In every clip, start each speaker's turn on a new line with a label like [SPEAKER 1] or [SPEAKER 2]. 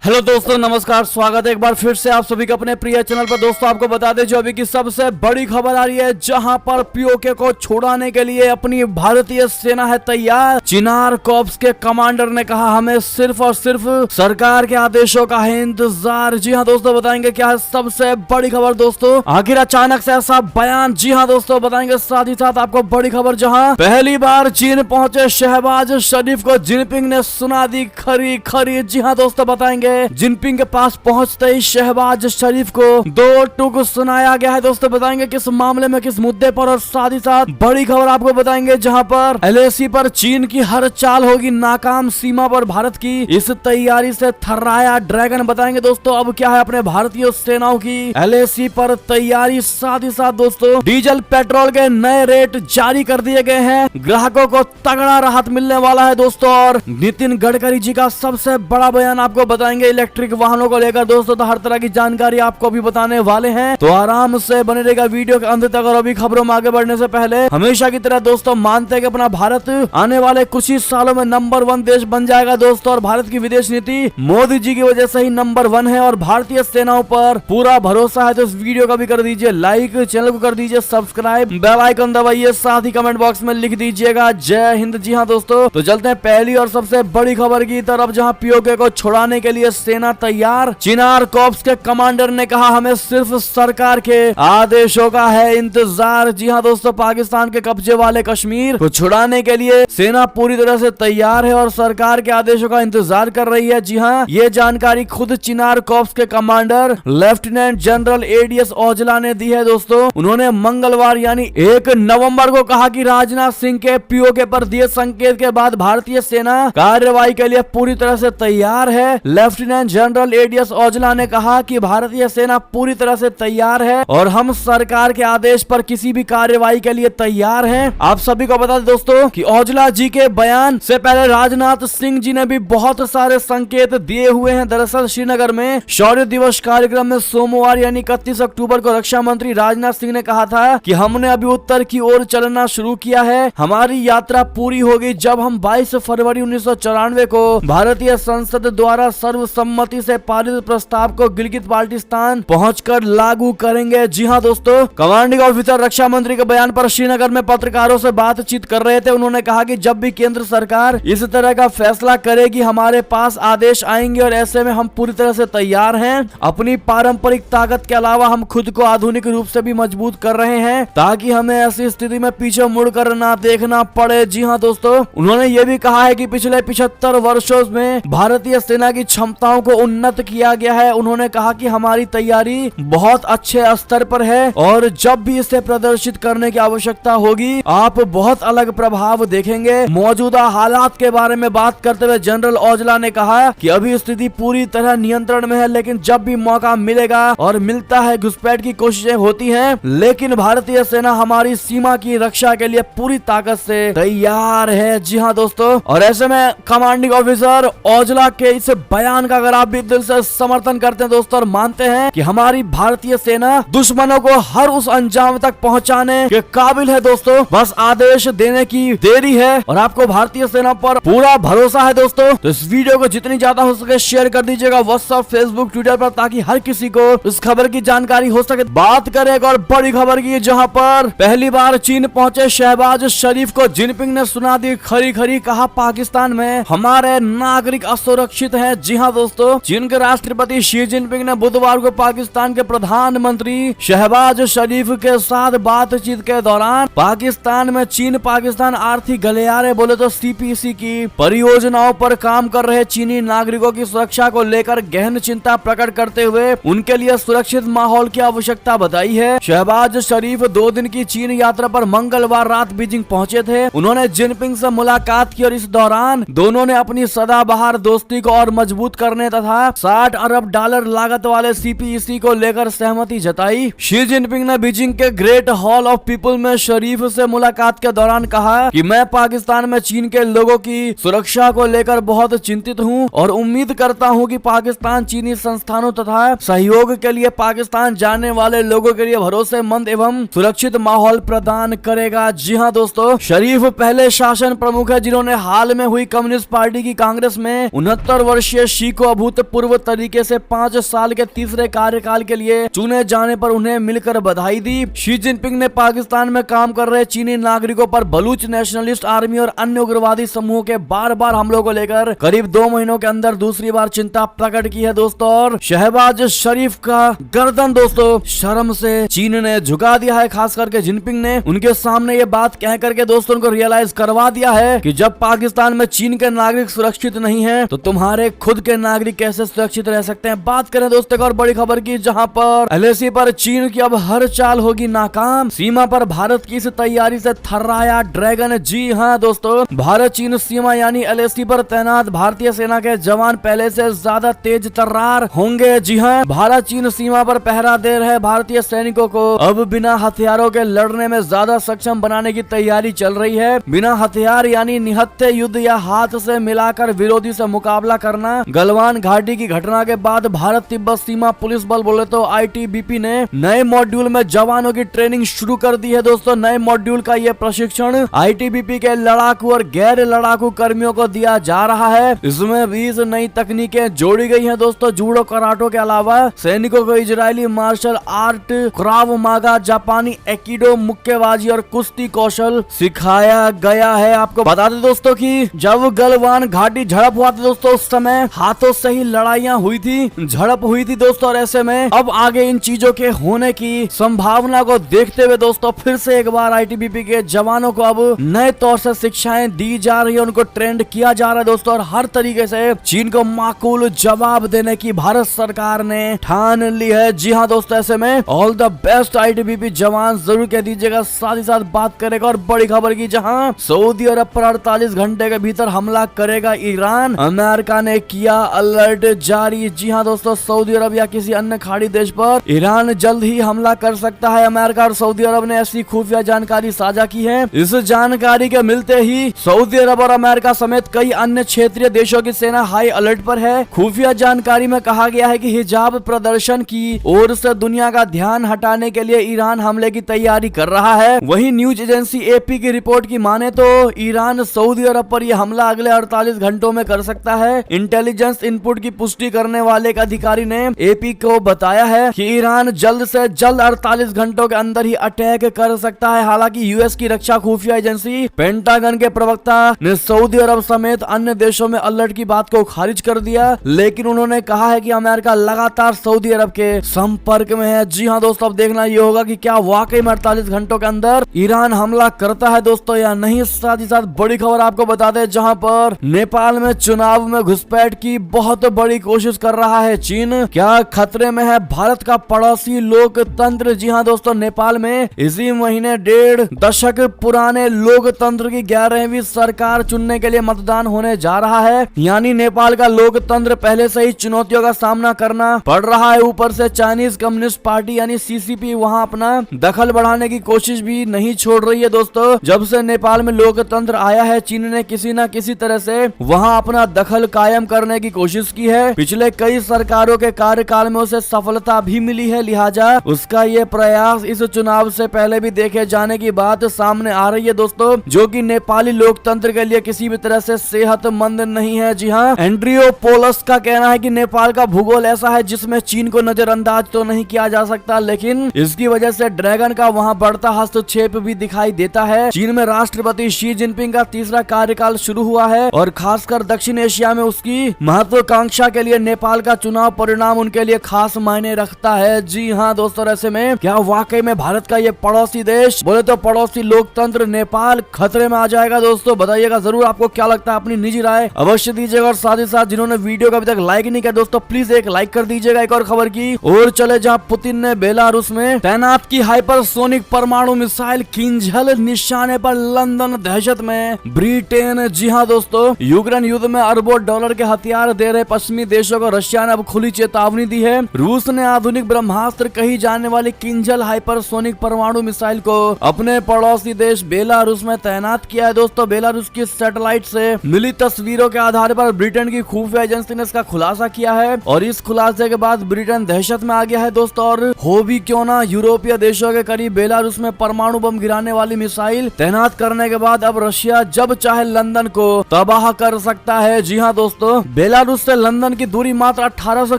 [SPEAKER 1] Hello दोस्तों, नमस्कार। स्वागत है एक बार फिर से आप सभी का अपने प्रिय चैनल पर। दोस्तों आपको बता दें जो अभी की सबसे बड़ी खबर आ रही है, जहां पर पीओके को छुड़ाने के लिए अपनी भारतीय सेना है तैयार। चिनार कॉर्प्स के कमांडर ने कहा हमें सिर्फ और सिर्फ सरकार के आदेशों का है इंतजार। जी हाँ दोस्तों, बताएंगे क्या है सबसे बड़ी खबर। दोस्तों आखिर अचानक से ऐसा बयान, जी हाँ दोस्तों बताएंगे। साथ ही साथ आपको बड़ी खबर, जहाँ पहली बार चीन पहुंचे शहबाज शरीफ को जिनपिंग ने सुना दी खरी खरी। जी हाँ दोस्तों बताएंगे जिनपिंग के पास पहुंचते ही शहबाज शरीफ को दो टूक सुनाया गया है। दोस्तों बताएंगे किस मामले में, किस मुद्दे पर, और साथ ही साथ बड़ी खबर आपको बताएंगे जहां पर एलएसी पर चीन की हर चाल होगी नाकाम, सीमा पर भारत की इस तैयारी से थर्राया ड्रैगन। बताएंगे दोस्तों अब क्या है अपने भारतीय सेनाओं की एलएसी पर तैयारी। साथ ही साथ दोस्तों डीजल पेट्रोल के नए रेट जारी कर दिए गए हैं, ग्राहकों को तगड़ा राहत मिलने वाला है दोस्तों। और नितिन गडकरी जी का सबसे बड़ा बयान आपको बताएंगे इलेक्ट्रिक वाहनों को लेकर। दोस्तों तो हर तरह की जानकारी आपको भी बताने वाले हैं, तो आराम से बने रहेगा वीडियो के अंत तक। और अभी खबरों में आगे बढ़ने से पहले हमेशा की तरह दोस्तों मानते हैं कि अपना भारत आने वाले कुछ ही सालों में नंबर 1 देश बन जाएगा दोस्तों। और भारत की विदेश नीति मोदी जी की वजह से ही नंबर 1 है और भारतीय सेनाओं पर पूरा भरोसा है। तो इस वीडियो का भी कर दीजिए लाइक, चैनल को कर दीजिए सब्सक्राइब, बेल आइकन दबाइए, साथ ही कमेंट बॉक्स में लिख दीजिएगा जय हिंद। जी हाँ दोस्तों, तो चलते हैं पहली और सबसे बड़ी खबर की तरफ, जहाँ पीओके को छुड़ाने के लिए सेना तैयार। चिनार कॉर्प्स के कमांडर ने कहा हमें सिर्फ सरकार के आदेशों का है इंतजार। जी हाँ दोस्तों, पाकिस्तान के कब्जे वाले कश्मीर को छुड़ाने के लिए सेना पूरी तरह से तैयार है और सरकार के आदेशों का इंतजार कर रही है। जी हाँ, ये जानकारी खुद चिनार कॉर्प्स के commander lieutenant general ADS Aujla ने दी है दोस्तों। उन्होंने मंगलवार यानी 1 नवंबर को कहा कि राजनाथ सिंह के पीओके पर दिए संकेत के बाद भारतीय सेना कार्रवाई के लिए पूरी तरह से तैयार है। लेफ्टिनेंट जनरल एडीएस औजला ने कहा कि भारतीय सेना पूरी तरह से तैयार है और हम सरकार के आदेश पर किसी भी कार्रवाई के लिए तैयार हैं। आप सभी को बता दें दोस्तों कि औजला जी के बयान से पहले राजनाथ सिंह जी ने भी बहुत सारे संकेत दिए हुए हैं। दरअसल श्रीनगर में शौर्य दिवस कार्यक्रम में सोमवार यानी 31 अक्टूबर को रक्षा मंत्री राजनाथ सिंह ने कहा था कि हमने अभी उत्तर की ओर चलना शुरू किया है, हमारी यात्रा पूरी होगी जब हम 22 फरवरी 1994 को भारतीय संसद द्वारा सर्वसम्मति से पारित प्रस्ताव को गिलगित बाल्टिस्तान पहुंचकर लागू करेंगे। जी हाँ दोस्तों, कमांडिंग ऑफिसर रक्षा मंत्री के बयान पर श्रीनगर में पत्रकारों से बातचीत कर रहे थे। उन्होंने कहा कि जब भी केंद्र सरकार इस तरह का फैसला करेगी हमारे पास आदेश आएंगे और ऐसे में हम पूरी तरह से तैयार हैं। अपनी पारंपरिक ताकत के अलावा हम खुद को आधुनिक रूप से भी मजबूत कर रहे हैं ताकि हमें ऐसी स्थिति में पीछे मुड़कर ना देखना पड़े। जी हाँ दोस्तों, उन्होंने ये भी कहा है कि पिछले 75 वर्षों में भारतीय सेना की क्षमताओं को उन्नत किया गया है। उन्होंने कहा कि हमारी तैयारी बहुत अच्छे स्तर पर है और जब भी इसे प्रदर्शित करने की आवश्यकता होगी आप बहुत अलग प्रभाव देखेंगे। मौजूदा हालात के बारे में बात करते हुए जनरल औजला ने कहा कि अभी स्थिति पूरी तरह नियंत्रण में है, लेकिन जब भी मौका मिलेगा और मिलता है घुसपैठ की कोशिशें होती हैं, लेकिन भारतीय सेना हमारी सीमा की रक्षा के लिए पूरी ताकत से तैयार है। जी हाँ दोस्तों, और ऐसे में कमांडिंग ऑफिसर औजला के इस बयान का अगर आप भी दिल से समर्थन करते हैं दोस्तों और मानते हैं कि हमारी भारतीय सेना दुश्मनों को हर उस अंजाम तक पहुंचाने के काबिल है दोस्तों, बस आदेश देने की देरी है और आपको भारतीय सेना पर पूरा भरोसा है दोस्तों। तो इस वीडियो को जितनी ज्यादा हो सके शेयर कर दीजिएगा व्हाट्सएप, फेसबुक, ट्विटर पर, ताकि हर किसी को इस खबर की जानकारी हो सके। बात करें एक और बड़ी खबर की, जहां पर पहली बार चीन पहुंचे शहबाज शरीफ को जिनपिंग ने सुना दी खरी खरी। कहा पाकिस्तान में हमारे नागरिक असुरक्षित है। जी हाँ दोस्तों, चीन के राष्ट्रपति शी जिनपिंग ने बुधवार को पाकिस्तान के प्रधानमंत्री शहबाज शरीफ के साथ बातचीत के दौरान पाकिस्तान में चीन पाकिस्तान आर्थिक गलियारे बोले तो सीपीसी की परियोजनाओं पर काम कर रहे चीनी नागरिकों की सुरक्षा को लेकर गहन चिंता प्रकट करते हुए उनके लिए सुरक्षित माहौल की आवश्यकता बताई है। शहबाज शरीफ 2 दिन की चीन यात्रा पर मंगलवार रात बीजिंग पहुंचे थे। उन्होंने जिनपिंग से मुलाकात की और इस दौरान दोनों ने अपनी सदाबहार दोस्ती को और मजबूत करने तथा $60 अरब लागत वाले सीपीईसी को लेकर सहमति जताई। शी जिनपिंग ने बीजिंग के ग्रेट हॉल ऑफ पीपल में शरीफ से मुलाकात के दौरान कहा कि मैं पाकिस्तान में चीन के लोगों की सुरक्षा को लेकर बहुत चिंतित हूं और उम्मीद करता हूं कि पाकिस्तान चीनी संस्थानों तथा सहयोग के लिए पाकिस्तान जाने वाले लोगों के लिए भरोसेमंद एवं सुरक्षित माहौल प्रदान करेगा। जी हां दोस्तों, शरीफ पहले शासन प्रमुख है जिन्होंने हाल में हुई कम्युनिस्ट पार्टी की कांग्रेस में 69 वर्षीय शी को अभूतपूर्व तरीके से 5 साल के तीसरे कार्यकाल के लिए चुने जाने पर उन्हें मिलकर बधाई दी। शी जिनपिंग ने पाकिस्तान में काम कर रहे चीनी नागरिकों पर बलूच नेशनलिस्ट आर्मी और अन्य उग्रवादी समूहों के बार बार हमलों को लेकर करीब 2 महीनों के अंदर दूसरी बार चिंता प्रकट की है दोस्तों। और शहबाज शरीफ का गर्दन दोस्तों शर्म से चीन ने झुका दिया है। खास करके जिनपिंग ने उनके सामने ये बात कह करके दोस्तों उनको रियलाइज करवा दिया है कि जब पाकिस्तान में चीन के नागरिक सुरक्षित नहीं है तो तुम्हारे खुद के नागरिक कैसे सुरक्षित रह सकते हैं। बात करें दोस्तों और बड़ी खबर की, जहां पर एलएसी पर चीन की अब हर चाल होगी नाकाम। सीमा पर भारत की इस तैयारी से थर्राया ड्रैगन। जी हां दोस्तों, भारत चीन सीमा यानी एलएसी पर तैनात भारतीय सेना के जवान पहले से ज्यादा तेज तर्रार होंगे। जी हां, भारत चीन सीमा पर पहरा दे रहे भारतीय सैनिकों को अब बिना हथियारों के लड़ने में ज्यादा सक्षम बनाने की तैयारी चल रही है। बिना हथियार यानी निहत्थे युद्ध या हाथ से मिलाकर विरोधी से मुकाबला करना। गलवान घाटी की घटना के बाद भारत तिब्बत सीमा पुलिस बल बोले तो आईटीबीपी ने नए मॉड्यूल में जवानों की ट्रेनिंग शुरू कर दी है दोस्तों। नए मॉड्यूल का यह प्रशिक्षण आईटीबीपी के लड़ाकू और गैर लड़ाकू कर्मियों को दिया जा रहा है। इसमें 20 नई तकनीकें जोड़ी गई हैं दोस्तों। जूडो कराटो के अलावा सैनिकों को इजरायली मार्शल आर्ट, क्राव मागा, जापानी एकिडो, मुक्केबाजी और कुश्ती कौशल सिखाया गया है। आपको बता दें दोस्तों कि जब गलवान घाटी झड़प हुआ था दोस्तों उस समय हाथों से ही लड़ाइयां हुई थी, झड़प हुई थी दोस्तों। और ऐसे में अब आगे इन चीजों के होने की संभावना को देखते हुए दोस्तों फिर से एक बार आईटीबीपी के जवानों को अब नए तौर से शिक्षाएं दी जा रही है, उनको ट्रेंड किया जा रहा है दोस्तों। और हर तरीके से चीन को माकूल जवाब देने की भारत सरकार ने ठान ली है। जी हाँ दोस्तों, ऐसे में ऑल द बेस्ट आईटीबीपी जवान जरूर कह दीजिएगा। साथ ही साथ बात करेगा और बड़ी खबर की, जहां सऊदी अरब पर 48 घंटे के भीतर हमला करेगा ईरान। अमेरिका ने किया अलर्ट जारी। जी हाँ दोस्तों, सऊदी अरब या किसी अन्य खाड़ी देश पर ईरान जल्द ही हमला कर सकता है। अमेरिका और सऊदी अरब ने ऐसी खुफिया जानकारी साझा की है। इस जानकारी के मिलते ही सऊदी अरब और अमेरिका समेत कई अन्य क्षेत्रीय देशों की सेना हाई अलर्ट पर है। खुफिया जानकारी में कहा गया है कि हिजाब प्रदर्शन की ओर से दुनिया का ध्यान हटाने के लिए ईरान हमले की तैयारी कर रहा है। वहीं न्यूज एजेंसी एपी की रिपोर्ट की माने तो ईरान सऊदी अरब पर यह हमला अगले 48 घंटों में कर सकता है। इंटेलिजेंस इनपुट की पुष्टि करने वाले एक अधिकारी ने एपी को बताया है कि ईरान जल्द से जल्द 48 घंटों के अंदर ही अटैक कर सकता है। हालांकि यूएस की रक्षा खुफिया एजेंसी पेंटागन के प्रवक्ता ने सऊदी अरब समेत अन्य देशों में अलर्ट की बात को खारिज कर दिया, लेकिन उन्होंने कहा है कि अमेरिका लगातार सऊदी अरब के संपर्क में है। जी हाँ दोस्तों, अब देखना ये होगा कि क्या वाकई में 48 घंटों के अंदर ईरान हमला करता है दोस्तों या नहीं। साथ ही साथ बड़ी खबर आपको बता दें, जहां पर नेपाल में चुनाव में घुसपैठ की बहुत बड़ी कोशिश कर रहा है चीन। क्या खतरे में है भारत का पड़ोसी लोकतंत्र। जी हाँ दोस्तों, नेपाल में इसी महीने 1.5 दशक पुराने लोकतंत्र की 11वीं सरकार चुनने के लिए मतदान होने जा रहा है। यानी नेपाल का लोकतंत्र पहले से ही चुनौतियों का सामना करना पड़ रहा है। ऊपर से चाइनीज कम्युनिस्ट पार्टी यानी सीसीपी वहां अपना दखल बढ़ाने की कोशिश भी नहीं छोड़ रही है दोस्तों। जब से नेपाल में लोकतंत्र आया है चीन ने किसी न किसी तरह से वहां अपना दखल कायम करने की कोशिश की है। पिछले कई सरकारों के कार्यकाल में उसे सफलता भी मिली है, लिहाजा उसका ये प्रयास इस चुनाव से पहले भी देखे जाने की बात सामने आ रही है दोस्तों, जो कि नेपाली लोकतंत्र के लिए किसी भी तरह से सेहतमंद नहीं है। जी हाँ, एंड्रियो पोलस का कहना है कि नेपाल का भूगोल ऐसा है जिसमें चीन को नजरअंदाज तो नहीं किया जा सकता, लेकिन इसकी वजह से ड्रैगन का वहां बढ़ता हस्तक्षेप भी दिखाई देता है। चीन में राष्ट्रपति शी जिनपिंग का तीसरा कार्यकाल शुरू हुआ है और खासकर दक्षिण एशिया में उसकी महत्वाकांक्षा के लिए नेपाल का चुनाव परिणाम उनके लिए खास मायने रखता है। जी हाँ दोस्तों, ऐसे में क्या वाकई में भारत का ये पड़ोसी देश बोले तो पड़ोसी लोकतंत्र नेपाल खतरे में आ जाएगा दोस्तों? बताइएगा जरूर आपको क्या लगता है, अपनी निजी राय अवश्य दीजिएगा। और साथ ही साथ जिन्होंने वीडियो को अभी तक लाइक नहीं किया दोस्तों प्लीज एक लाइक कर दीजिएगा। एक और खबर की और चले, जहां पुतिन ने बेलारूस में तैनात की हाइपरसोनिक परमाणु मिसाइल किंझल निशाने पर लंदन दहशत में ब्रिटेन। जी हाँ दोस्तों, यूक्रेन युद्ध में अरबों डॉलर के हथियार दे रहे पश्चिमी देशों को रशिया ने अब खुली चेतावनी दी है। रूस ने आधुनिक ब्रह्मास्त्र कही जाने वाली किंझल हाइपरसोनिक परमाणु मिसाइल को अपने पड़ोसी देश बेलारूस में तैनात किया है दोस्तों। बेलारूस की सैटेलाइट से मिली तस्वीरों के आधार पर ब्रिटेन की खुफिया एजेंसी ने इसका खुलासा किया है और इस खुलासे के बाद ब्रिटेन दहशत में आ गया है दोस्तों। और हो भी क्यों ना, यूरोपीय देशों के करीब बेलारूस में परमाणु बम गिराने वाली मिसाइल तैनात करने के बाद अब रशिया जब चाहे लंदन को तबाह कर सकता है। जी हाँ दोस्तों, बेलारूस बेलारूस से लंदन की दूरी मात्र 1800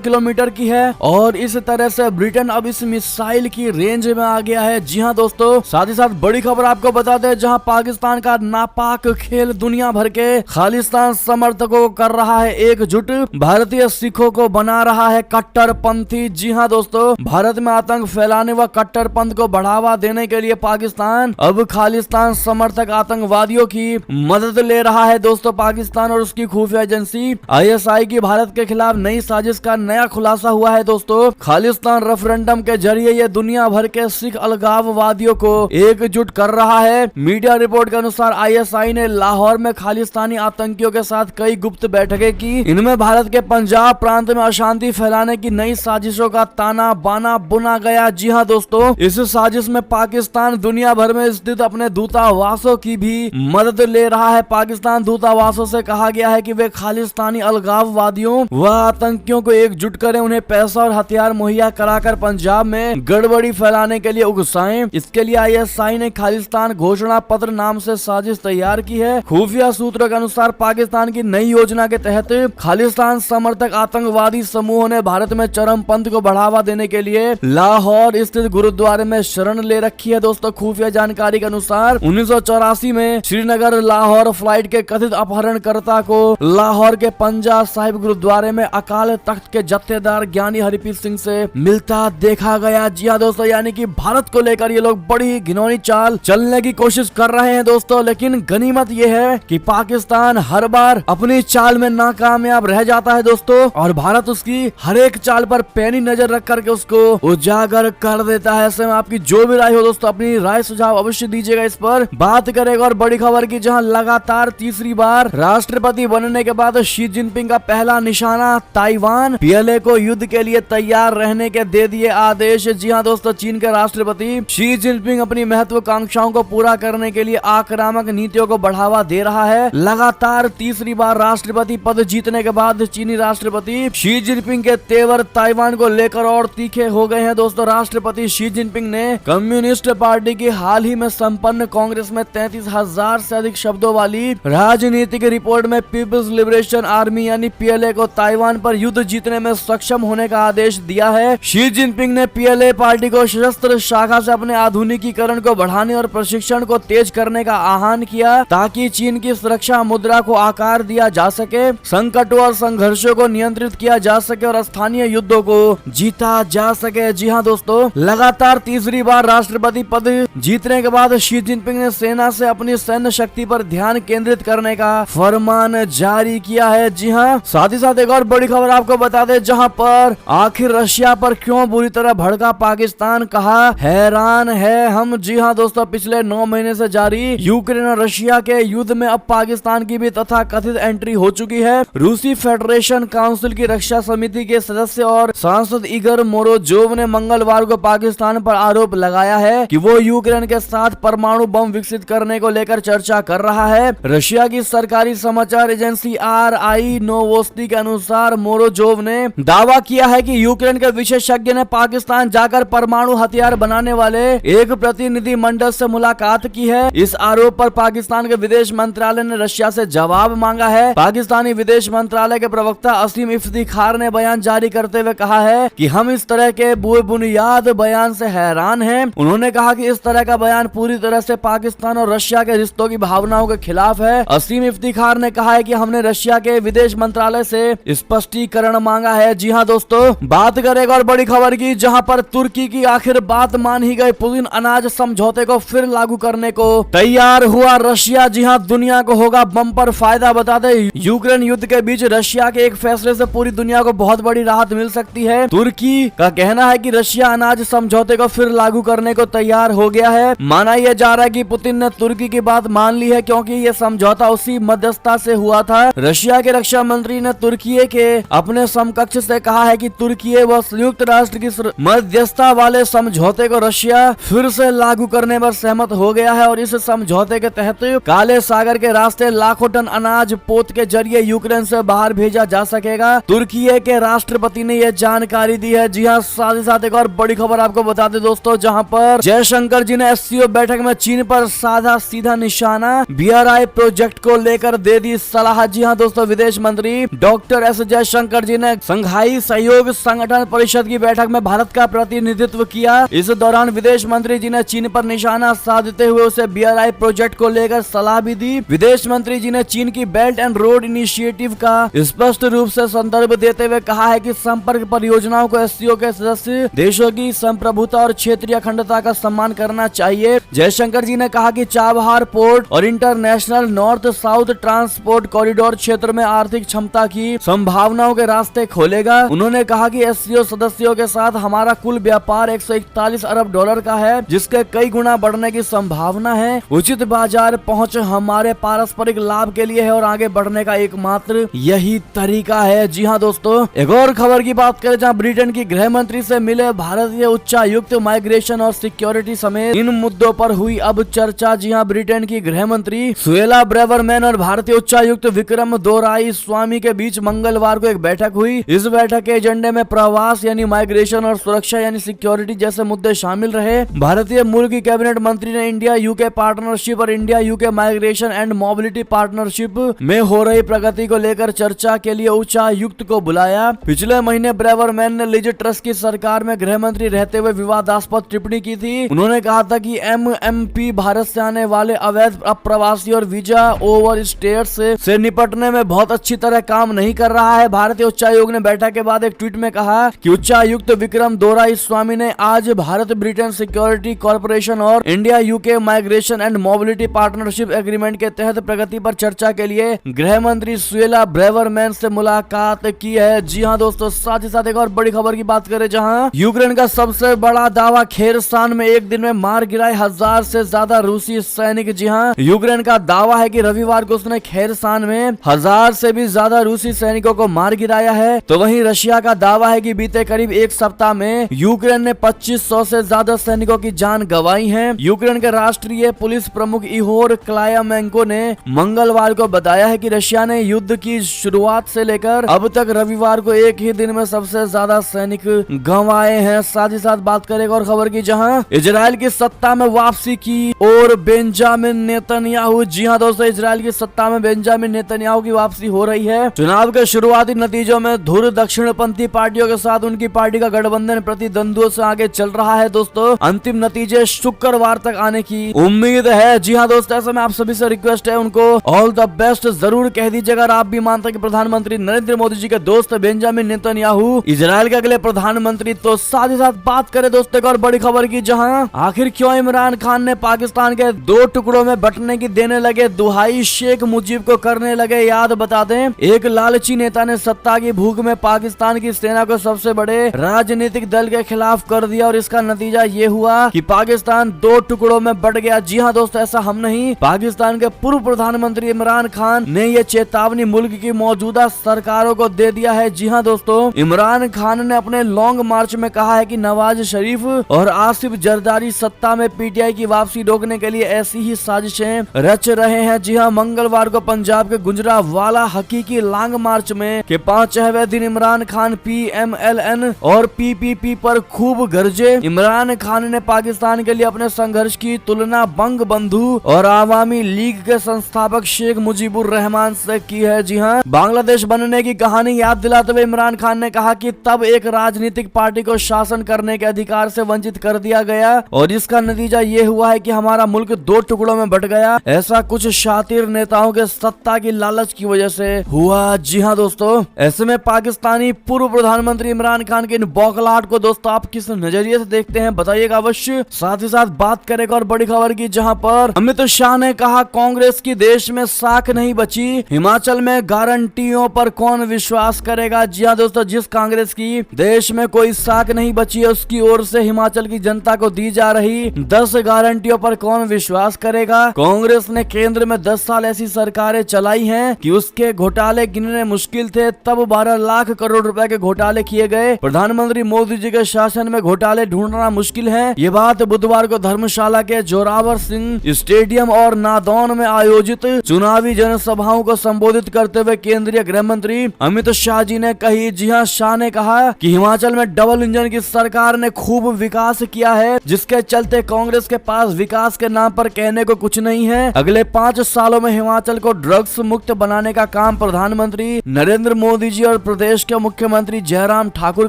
[SPEAKER 1] किलोमीटर की है और इस तरह से ब्रिटेन अब इस मिसाइल की रेंज में आ गया है। जी हाँ दोस्तों, साथ ही साथ बड़ी खबर आपको बता दें, जहां पाकिस्तान का नापाक खेल दुनिया भर के खालिस्तान समर्थकों को कर रहा है एकजुट, भारतीय सिखों को बना रहा है कट्टरपंथी। जी हाँ दोस्तों, भारत में आतंक फैलाने व कट्टरपंथ को बढ़ावा देने के लिए पाकिस्तान अब खालिस्तान समर्थक आतंकवादियों की मदद ले रहा है। दोस्तों, पाकिस्तान और उसकी खुफिया एजेंसी ISI की भारत के खिलाफ नई साजिश का नया खुलासा हुआ है। दोस्तों, खालिस्तान रेफरेंडम के जरिए ये दुनिया भर के सिख अलगाववादियों को एकजुट कर रहा है। मीडिया रिपोर्ट के अनुसार ISI ने लाहौर में खालिस्तानी आतंकियों के साथ कई गुप्त बैठकें की। इनमें भारत के पंजाब प्रांत में अशांति फैलाने की नई साजिशों का ताना बाना बुना गया। जी हाँ दोस्तों, इस साजिश में पाकिस्तान दुनिया भर में स्थित अपने दूतावासों की भी मदद ले रहा है। पाकिस्तान दूतावासों से कहा गया है कि वे खालिस्तानी अलगाववादियों व आतंकियों को एकजुट करें, उन्हें पैसा और हथियार मुहैया कराकर पंजाब में गड़बड़ी फैलाने के लिए उकसाएं। इसके लिए ISI ने खालिस्तान घोषणा पत्र नाम से साजिश तैयार की है। खुफिया सूत्रों के अनुसार पाकिस्तान की नई योजना के तहत खालिस्तान समर्थक आतंकवादी समूहों ने भारत में चरमपंथ को बढ़ावा देने के लिए लाहौर स्थित गुरुद्वारे में शरण ले रखी है। दोस्तों, खुफिया जानकारी के अनुसार 1984 में श्रीनगर लाहौर फ्लाइट के कथित अपहरणकर्ता को लाहौर के पंजा साहिब गुरुद्वारे में अकाल तख्त के जत्थेदार ज्ञानी हरप्रीत सिंह से मिलता देखा गया। जी हाँ दोस्तों, यानी कि भारत को लेकर ये लोग बड़ी घिनौनी चाल चलने की कोशिश कर रहे हैं दोस्तों, लेकिन गनीमत ये है कि पाकिस्तान हर बार अपनी चाल में नाकामयाब रह जाता है दोस्तों, और भारत उसकी हर एक चाल पर पैनी नजर रख करके उसको उजागर कर देता है। ऐसे में आपकी जो भी राय हो दोस्तों, अपनी राय सुझाव अवश्य दीजिएगा। इस पर बात करेगा और बड़ी खबर की, जहां लगातार तीसरी बार राष्ट्रपति बनने के बाद शी जिनपिंग का पहला निशाना ताइवान, PLA को युद्ध के लिए तैयार रहने के दे दिए आदेश। जी हाँ दोस्तों, चीन के राष्ट्रपति शी जिनपिंग अपनी महत्वाकांक्षाओं को पूरा करने के लिए आक्रामक नीतियों को बढ़ावा दे रहा है। लगातार तीसरी बार राष्ट्रपति पद जीतने के बाद चीनी राष्ट्रपति शी जिनपिंग के तेवर ताइवान को लेकर और तीखे हो गए हैं। दोस्तों, राष्ट्रपति शी जिनपिंग ने कम्युनिस्ट पार्टी की हाल ही में संपन्न कांग्रेस में 33,000 से अधिक शब्दों वाली राजनीतिक रिपोर्ट में पीपल्स लिबरेशन आर्मी यानी PLA को ताइवान पर युद्ध जीतने में सक्षम होने का आदेश दिया है। शी जिनपिंग ने PLA पार्टी को सशस्त्र शाखा से अपने आधुनिकीकरण को बढ़ाने और प्रशिक्षण को तेज करने का आह्वान किया, ताकि चीन की सुरक्षा मुद्रा को आकार दिया जा सके, संकटों और संघर्षों को नियंत्रित किया जा सके और स्थानीय युद्धों को जीता जा सके। जी हाँ दोस्तों, लगातार तीसरी बार राष्ट्रपति पद जीतने के बाद शी जिनपिंग ने सेना से अपनी सैन्य शक्ति पर ध्यान केंद्रित करने का फरमान जारी किया है। जी हाँ, साथ ही साथ एक और बड़ी खबर आपको बता दें, जहां पर आखिर रशिया पर क्यों बुरी तरह भड़का पाकिस्तान, कहा हैरान है हम। जी हाँ दोस्तों, पिछले 9 महीने से जारी यूक्रेन और रशिया के युद्ध में अब पाकिस्तान की भी तथाकथित एंट्री हो चुकी है। रूसी फेडरेशन काउंसिल की रक्षा समिति के सदस्य और सांसद इगर मोरोजोव ने मंगलवार को पाकिस्तान पर आरोप लगाया है कि वो यूक्रेन के साथ परमाणु बम विकसित करने को लेकर चर्चा कर रहा है। रशिया की सरकारी समाचार एजेंसी RI नोवोस्ती के अनुसार मोरोजोव ने दावा किया है कि यूक्रेन के विशेषज्ञ ने पाकिस्तान जाकर परमाणु हथियार बनाने वाले एक प्रतिनिधि मंडल से मुलाकात की है। इस आरोप पर पाकिस्तान के विदेश मंत्रालय ने रशिया से जवाब मांगा है। पाकिस्तानी विदेश मंत्रालय के प्रवक्ता असीम इफ्तिखार ने बयान जारी करते हुए कहा है कि हम इस तरह के बुनियाद बयान से हैरान हैं। उन्होंने कहा कि इस तरह का बयान पूरी तरह से पाकिस्तान और रशिया के रिश्तों की भावनाओं के खिलाफ है। असीम इफ्तिखार ने कहा है कि हमने रशिया के विदेश मंत्रालय से स्पष्टीकरण मांगा है। जी हाँ दोस्तों, बात करेगा और बड़ी खबर की, जहां पर तुर्की की आखिर बात मान ही गई। पुतिन अनाज समझौते को फिर लागू करने को तैयार हुआ रशिया। जी हाँ, दुनिया को होगा बम्पर फायदा। बता दे, यूक्रेन युद्ध के बीच रशिया के एक फैसले से पूरी दुनिया को बहुत बड़ी राहत मिल सकती है। तुर्की का कहना है कि रशिया अनाज समझौते को फिर लागू करने को तैयार हो गया है। माना यह जा रहा है कि पुतिन ने तुर्की की बात मान ली है, क्योंकि यह समझौता उसी मध्यस्थता से हुआ था। रशिया के रक्षा मंत्री ने तुर्की के अपने समकक्ष से कहा है कि तुर्की व संयुक्त राष्ट्र की मध्यस्थता वाले समझौते को रशिया फिर से लागू करने पर सहमत हो गया है और इस समझौते के तहत काले सागर के रास्ते लाखों टन अनाज पोत के जरिए यूक्रेन से बाहर भेजा जा सकेगा। तुर्की के राष्ट्रपति ने यह जानकारी दी है। जी हाँ, साथ ही साथ एक और बड़ी खबर आपको बता दें दोस्तों, जहां पर जयशंकर जी ने SCO बैठक में चीन पर साधा सीधा निशाना, BRI प्रोजेक्ट को लेकर दे दी सलाह। जी हाँ दोस्तों, विदेश मंत्री मंत्री डॉक्टर एस जयशंकर जी ने संघाई सहयोग संगठन परिषद की बैठक में भारत का प्रतिनिधित्व किया। इस दौरान विदेश मंत्री जी ने चीन पर निशाना साधते हुए उसे BRI प्रोजेक्ट को लेकर सलाह भी दी। विदेश मंत्री जी ने चीन की बेल्ट एंड रोड इनिशिएटिव का स्पष्ट रूप से संदर्भ देते हुए कहा है कि संपर्क परियोजनाओं को SCO के सदस्य देशों की संप्रभुता और क्षेत्रीय अखंडता का सम्मान करना चाहिए। जयशंकर जी ने कहा कि चाबहार पोर्ट और international north south transport corridor क्षेत्र में आर्थिक क्षमता की संभावनाओं के रास्ते खोलेगा। उन्होंने कहा कि SCO सदस्यों के साथ हमारा कुल व्यापार 141 अरब डॉलर का है, जिसके कई गुना बढ़ने की संभावना है। उचित बाजार पहुंच हमारे पारस्परिक लाभ के लिए है और आगे बढ़ने का एकमात्र यही तरीका है। जी हाँ दोस्तों, एक और खबर की बात करें जहां ब्रिटेन की गृह मंत्री से मिले भारतीय उच्चायुक्त माइग्रेशन और सिक्योरिटी समेत इन मुद्दों पर हुई अब चर्चा। जी हाँ, ब्रिटेन की गृह मंत्री सुएला ब्रेवरमैन और भारतीय उच्चायुक्त विक्रम दोराई स्वामी के बीच मंगलवार को एक बैठक हुई। इस बैठक के एजेंडे में प्रवास यानी माइग्रेशन और सुरक्षा यानी सिक्योरिटी जैसे मुद्दे शामिल रहे। भारतीय मूल की कैबिनेट मंत्री ने इंडिया UK पार्टनरशिप और India UK migration and mobility partnership में हो रही प्रगति को लेकर चर्चा के लिए उच्चायुक्त को बुलाया। पिछले महीने ब्रेवरमैन ने लिज ट्रस की सरकार में गृह मंत्री रहते हुए विवादास्पद टिप्पणी की थी। उन्होंने कहा था कि MMP भारत से आने वाले अवैध अप्रवासी और वीजा ओवर स्टेट्स से निपटने में बहुत अच्छी तरह काम नहीं कर रहा है। भारतीय उच्चायोग ने बैठक के बाद एक ट्वीट में कहा कि उच्चायुक्त विक्रम दोराई स्वामी ने आज भारत ब्रिटेन सिक्योरिटी कॉर्पोरेशन और India UK migration and mobility partnership agreement के तहत प्रगति पर चर्चा के लिए गृह मंत्री सुएला ब्रेवरमैन से मुलाकात की है। जी हाँ दोस्तों, साथ ही साथ एक और बड़ी खबर की बात करें जहां यूक्रेन का सबसे बड़ा दावा, खेरसान में एक दिन में मार गिराए 1000 से ज्यादा रूसी सैनिक। जी हाँ, यूक्रेन का दावा है कि रविवार को उसने खेरसान में 1000 से भी ज्यादा रूसी सैनिकों को मार गिराया है। तो वहीं रशिया का दावा है कि बीते करीब एक सप्ताह में यूक्रेन ने 2500 से ज्यादा सैनिकों की जान गंवाई है। यूक्रेन के राष्ट्रीय पुलिस प्रमुख इहोर क्लायमेंको ने मंगलवार को बताया है कि रशिया ने युद्ध की शुरुआत से लेकर अब तक रविवार को एक ही दिन में सबसे ज्यादा सैनिक गंवाए हैं। साथ ही साथ बात करें और खबर की जहां इजराइल की सत्ता में वापसी की और बेंजामिन नेतन्याहू। जी हाँ दोस्तों, इजराइल की सत्ता में बेंजामिन नेतन्याहू की वापसी हो रही है। चुनाव के शुरुआती नतीजों में धुर दक्षिणपंथी पार्टियों के साथ उनकी पार्टी का गठबंधन प्रतिद्वंद्वियों से आगे चल रहा है। दोस्तों, अंतिम नतीजे शुक्रवार तक आने की उम्मीद है। जी हाँ दोस्तों, ऐसे में आप सभी से रिक्वेस्ट है उनको ऑल द बेस्ट जरूर कह दीजिए अगर आप भी मानते हैं कि प्रधानमंत्री नरेंद्र मोदी जी के दोस्त बेंजामिन नेतन्याहू इजराइल के अगले प्रधानमंत्री। तो साथ ही साथ बात करें दोस्तों एक और बड़ी खबर की जहां आखिर क्यों इमरान खान ने पाकिस्तान के 2 टुकड़ों में बंटने की देने लगे दुहाई शेख मुजीब को करने लगे याद। बता दें, एक लालची नेता ने सत्ता की भूख में पाकिस्तान की सेना को सबसे बड़े राजनीतिक दल के खिलाफ कर दिया और इसका नतीजा ये हुआ कि पाकिस्तान 2 टुकड़ों में बंट गया। जी हाँ दोस्तों, ऐसा हम नहीं, पाकिस्तान के पूर्व प्रधानमंत्री इमरान खान ने ये चेतावनी मुल्क की मौजूदा सरकारों को दे दिया है। जी हाँ दोस्तों, इमरान खान ने अपने लॉन्ग मार्च में कहा है कि नवाज शरीफ और आसिफ जरदारी सत्ता में PTI की वापसी रोकने के लिए ऐसी ही साजिशें रच रहे हैं। जी हाँ, मंगलवार को पंजाब के गुजरावाला हकीकी लॉन्ग मार्च में के 5वें दिन इमरान खान PMLN और PPP पर खूब गरजे। इमरान खान ने पाकिस्तान के लिए अपने संघर्ष की तुलना बंग बंधु और आवामी लीग के संस्थापक शेख मुजीबुर रहमान से की है। जी हाँ, बांग्लादेश बनने की कहानी याद दिलाते हुए इमरान खान ने कहा कि तब एक राजनीतिक पार्टी को शासन करने के अधिकार से वंचित कर दिया गया और इसका नतीजा ये हुआ है कि हमारा मुल्क 2 टुकड़ों में बंट गया। ऐसा कुछ शातिर नेताओं के सत्ता की लालच की वजह से हुआ। जी हाँ दोस्तों, ऐसे में पाकिस्तानी पूर्व प्रधानमंत्री इमरान खान के इन बौखलाहट को दोस्तों आप किस नजरिए से देखते हैं बताइएगा अवश्य। साथ ही साथ बात करें और बड़ी खबर की जहां पर अमित शाह ने कहा कांग्रेस की देश में साख नहीं बची, हिमाचल में गारंटियों पर कौन विश्वास करेगा। जी हाँ दोस्तों, जिस कांग्रेस की देश में कोई साख नहीं बची है उसकी ओर से हिमाचल की जनता को दी जा रही 10 गारंटियों पर कौन विश्वास करेगा। कांग्रेस ने केंद्र में 10 साल ऐसी सरकारें चलाई हैं कि उसके घोटाले गिनने मुश्किल थे, तब 12 लाख करोड़ रुपए के घोटाले किए गए। प्रधानमंत्री मोदी जी के शासन में घोटाले ढूंढना मुश्किल है। ये बात बुधवार को धर्मशाला के जोरावर सिंह स्टेडियम और नादौन में आयोजित चुनावी जनसभाओं को संबोधित करते हुए केंद्रीय गृह मंत्री अमित शाह जी ने कही। जी हां, शाह ने कहा कि हिमाचल में डबल इंजन की सरकार ने खूब विकास किया है, जिसके चलते कांग्रेस के पास विकास के नाम पर कहने को कुछ नहीं है। अगले 5 सालों में हिमाचल को ड्रग्स मुक्त बनाने का काम प्रधानमंत्री नरेंद्र मोदी जी और प्रदेश के मुख्यमंत्री जयराम ठाकुर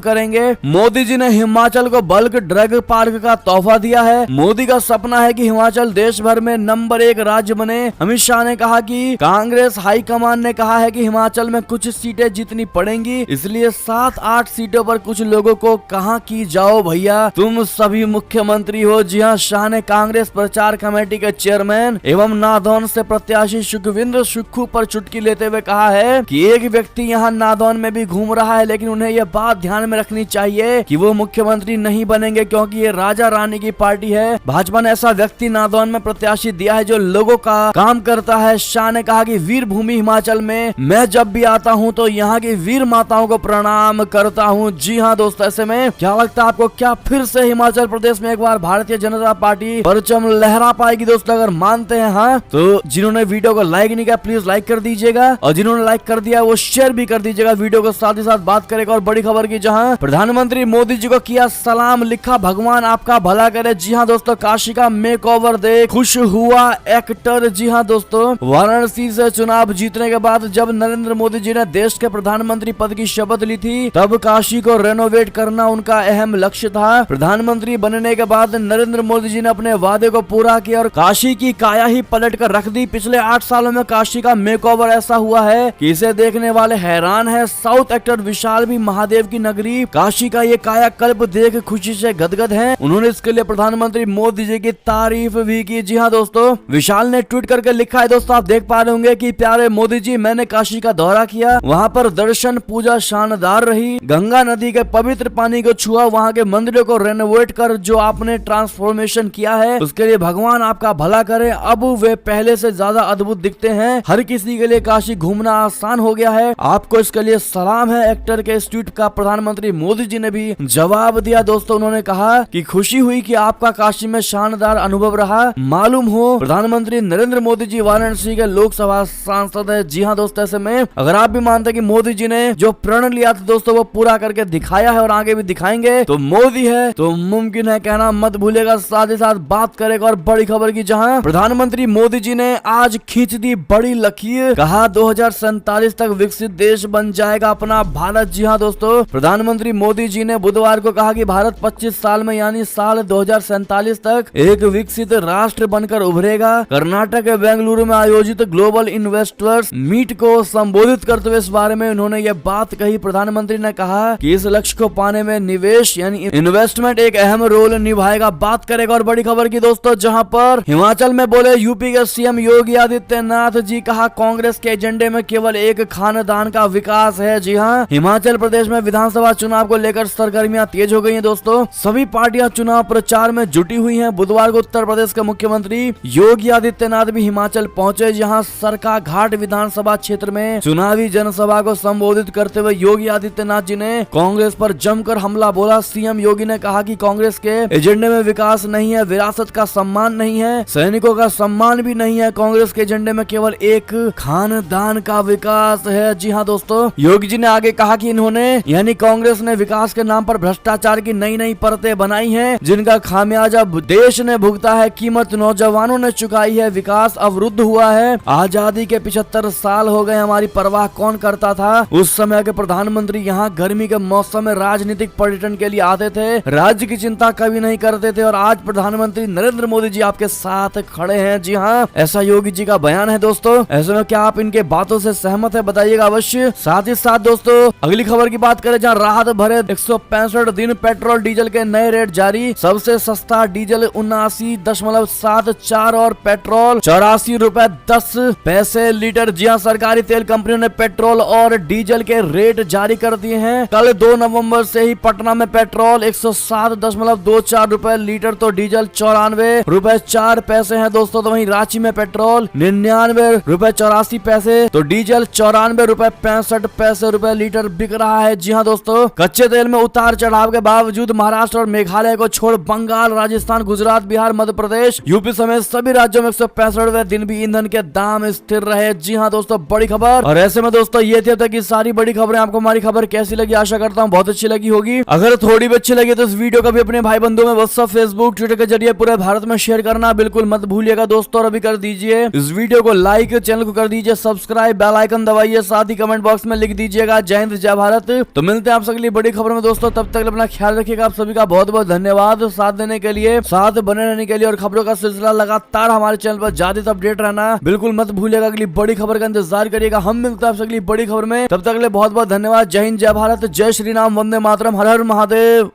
[SPEAKER 1] करेंगे। मोदी जी ने हिमाचल को बल्क ड्रग पार्क का तोहफा दिया है। मोदी का सपना है कि हिमाचल देश भर में नंबर 1 राज्य बने। अमित शाह ने कहा कि कांग्रेस हाईकमान ने कहा है कि हिमाचल में कुछ सीटें जीतनी पड़ेंगी, इसलिए 7-8 सीटों पर कुछ लोगों को कहां की जाओ भैया, तुम सभी मुख्यमंत्री हो। जी हां, शाह ने कांग्रेस प्रचार कमेटी के चेयरमैन एवं नादौन से प्रत्याशी सुखविंदर सुक्खू पर चुटकी लेते हुए कहा है कि एक व्यक्ति यहां नादौन में भी घूम रहा है, लेकिन उन्हें यह बात ध्यान में रखनी चाहिए कि वो मुख्यमंत्री नहीं बनेंगे, क्योंकि ये राजा रानी की पार्टी है। भाजपा ने ऐसा व्यक्ति नादौन में प्रत्याशी दिया है जो लोगों का काम करता है। शाह ने कहा कि वीर भूमि हिमाचल में मैं जब भी आता हूं तो यहाँ की वीर माताओं को प्रणाम करता हूं। जी हां दोस्तों, ऐसे में क्या लगता है आपको, क्या फिर से हिमाचल प्रदेश में एक बार भारतीय जनता पार्टी परचम लहरा पाएगी? दोस्तों अगर मानते हैं हाँ, तो जिन्होंने वीडियो को लाइक नहीं किया प्लीज लाइक कर दीजिएगा, और जिन्होंने लाइक कर दिया वो शेयर भी कर दीजिएगा वीडियो को। साथ ही साथ बात करेगा और बड़ी खबर की, जहां प्रधानमंत्री मोदी जी को किया सलाम, लिखा भगवान आपका भला करे। जी हाँ दोस्तों, काशी का मेकओवर दे खुश हुआ एक्टर। जी हाँ दोस्तों, वाराणसी से चुनाव जीतने के बाद जब नरेंद्र मोदी जी ने देश के प्रधानमंत्री पद की शपथ ली थी, तब काशी को रेनोवेट करना उनका अहम लक्ष्य था। प्रधानमंत्री बनने के बाद नरेंद्र मोदी जी ने अपने वादे को पूरा किया और काशी की काया ही पलट कर रख दी। पिछले 8 सालों में काशी का मेकओवर ऐसा हुआ है कि इसे देखने वाले हैरान है। साउथ एक्टर विशाल भी महादेव की नगरी काशी का ये कायाकल्प देख खुशी से गदगद हैं। उन्होंने इसके लिए प्रधानमंत्री मोदी जी की तारीफ भी की। जी हाँ दोस्तों, विशाल ने ट्वीट करके लिखा है, दोस्तों आप देख पा रहे होंगे कि प्यारे मोदी जी, मैंने काशी का दौरा किया, वहाँ पर दर्शन पूजा शानदार रही, गंगा नदी के पवित्र पानी को छुआ, वहाँ के मंदिरों को रेनोवेट कर जो आपने ट्रांसफॉर्मेशन किया है उसके लिए भगवान आपका भला करे। अब वे पहले से ज्यादा अद्भुत दिखते हैं। हर किसी के लिए काशी घूमना आसान हो गया है। आपको इसके लिए सलाम है। एक्टर के इस ट्वीट का प्रधानमंत्री मोदी जी ने भी जवाब दिया। दोस्तों उन्होंने कहा कि खुशी हुई कि आपका काशी में शानदार अनुभव रहा। मालूम हो प्रधानमंत्री नरेंद्र मोदी जी वाराणसी के लोकसभा सांसद है। जी हाँ दोस्तों, ऐसे में अगर आप भी मानते हैं कि मोदी जी ने जो प्रण लिया था दोस्तों वो पूरा करके दिखाया है और आगे भी दिखाएंगे, तो मोदी है तो मुमकिन है कहना मत भूलेगा। साथ ही साथ बात करेगा और बड़ी खबर की, जहां प्रधानमंत्री मोदी जी ने आज खींच दी बड़ी लकीर, कहा 2047 तक विकसित देश बन जाएगा अपना भारत। जी हाँ दोस्तों, प्रधानमंत्री मोदी जी ने बुधवार को कहा कि भारत 25 साल में यानी साल 2047 तक एक विकसित राष्ट्र बनकर उभरेगा। कर्नाटक के बेंगलुरु में आयोजित ग्लोबल इन्वेस्टर्स मीट को संबोधित करते हुए इस बारे में उन्होंने ये बात कही। प्रधानमंत्री ने कहा कि इस लक्ष्य को पाने में निवेश यानी इन्वेस्टमेंट एक अहम रोल निभाएगा। बात करेगा और बड़ी खबर की दोस्तों, जहां पर हिमाचल में बोले यूपी के सीएम योगी आदित्यनाथ जी, कहा कांग्रेस के एजेंडे में केवल एक खानदान का विकास है। जी हाँ, हिमाचल प्रदेश में विधानसभा चुनाव को लेकर सरगर्मियां तेज हो गई हैं दोस्तों। सभी पार्टियां चुनाव प्रचार में जुटी हुई हैं। बुधवार को उत्तर प्रदेश के मुख्यमंत्री योगी आदित्यनाथ भी हिमाचल पहुंचे, जहां सरका घाट विधानसभा क्षेत्र में चुनावी जनसभा को संबोधित करते हुए योगी आदित्यनाथ जी ने कांग्रेस पर जमकर हमला बोला। सीएम योगी ने कहा कि कांग्रेस के एजेंडे में विकास नहीं है, विरासत का सम्मान नहीं है, सैनिकों का सम्मान भी नहीं है। कांग्रेस के एजेंडे में केवल एक खानदान का विकास है। जी हाँ दोस्तों, योगी जी ने आगे कहा कि इन्होंने यानी कांग्रेस ने विकास के नाम पर भ्रष्टाचार की नई नई परतें बनाई हैं, जिनका खामियाजा देश ने भुगता है, कीमत नौजवानों ने चुकाई है, विकास अवरुद्ध हुआ है। आजादी के 75 साल हो गए, हमारी परवाह कौन करता था? उस समय के प्रधानमंत्री यहाँ गर्मी के मौसम में राजनीतिक पर्यटन के लिए आते थे, राज्य की चिंता कभी नहीं करते थे, और आज प्रधानमंत्री नरेंद्र मोदी जी आपके साथ खड़े हैं। जी हाँ, ऐसा योगी जी का बयान है दोस्तों। ऐसे में क्या आप इनके बातों से सहमत है? बताइएगा अवश्य। साथ ही साथ दोस्तों अगली खबर की बात करें, जहाँ राहत भरे 165 दिन पेट्रोल डीजल के नए रेट जारी। सबसे सस्ता डीजल 79.74 और पेट्रोल 84 रुपए 10 पैसे लीटर। जी हाँ, सरकारी तेल कंपनियों ने पेट्रोल और डीजल के रेट जारी कर दिए हैं। कल 2 नवंबर से ही पटना में पेट्रोल 107.24 रुपए लीटर तो डीजल 94 रुपए 4 पैसे है दोस्तों। तो वहीं रांची में पेट्रोल 99 रुपए 84 पैसे तो डीजल 94 रुपए 65 पैसे रुपए लीटर बिक रहा है। जी हाँ दोस्तों, कच्चे तेल में उतार चढ़ाव के बावजूद महाराष्ट्र और मेघालय को छोड़ बंगाल, राजस्थान, गुजरात, बिहार, मध्य प्रदेश, यूपी समेत सभी राज्यों में 165वें दिन भी ईंधन के दाम स्थिर रहे। जी हाँ दोस्तों, बड़ी खबर। और ऐसे में दोस्तों ये थी अब तक की सारी बड़ी खबरें। आपको हमारी खबर कैसी लगी? आशा करता हूँ बहुत अच्छी लगी होगी। अगर थोड़ी भी अच्छी लगी तो इस वीडियो को भी अपने भाई बंधुओं में व्हाट्सएप, फेसबुक, ट्विटर के जरिए पूरे भारत में शेयर करना बिल्कुल मत भूलिएगा दोस्तों। और अभी कर दीजिए इस वीडियो को लाइक, चैनल को कर दीजिए सब्सक्राइब, बेल आइकन दबाइए, साथ ही कमेंट बॉक्स में लिख दीजिएगा जय हिंद जय भारत। तो मिलते हैं आप सभी बड़ी खबर में दोस्तों, तब तक अपना ख्याल रखिएगा। आप सभी का बहुत बहुत धन्यवाद साथ देने के लिए, साथ बने रहने के लिए, और खबरों का सिलसिला लगातार हमारे चैनल पर ज्यादा अपडेट रहना बिल्कुल मत भूलिएगा। अगली बड़ी खबर का इंतजार करिएगा। हम मिलते हैं आप अगली बड़ी खबर में, तब तक के लिए बहुत बहुत धन्यवाद। जय हिंद जय भारत, जय श्री राम, वंदे मातरम, हर हर महादेव।